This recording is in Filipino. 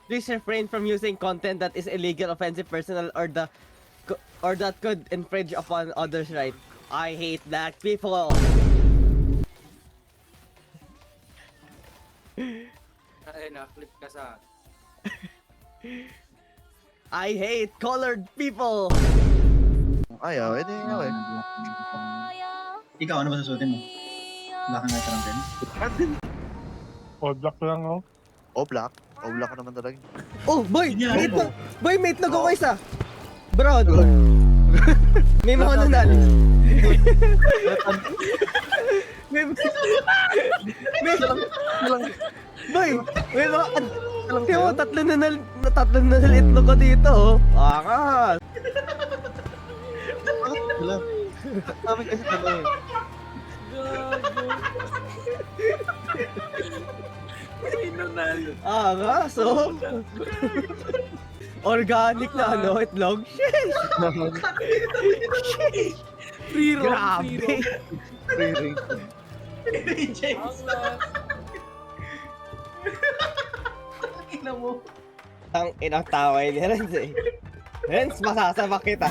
Please refrain from using content that is illegal, offensive, personal, or that could infringe upon others' right. I hate black people. Ay, na-flip ka sa... I hate colored people. Ayaw, edi okay. Ikaw, ano ba susutin mo? Black and white lang din? All black lang ako. O black. O black ka naman talaga. Oh, boy! Yeah. Mate na! Boy, mate na ko isa! Brown! May mga nanal. may... Boy! May mga... Tiyo mo, tatlo na itlog ko dito, oh. Akas! Wala. Sabi kasi talaga. Akas, oh. Organic na ano, itlog. Free roam, Grabe! Free range. Ina mo. Ang inang taway ni Renz eh. Renz, masasabak kita.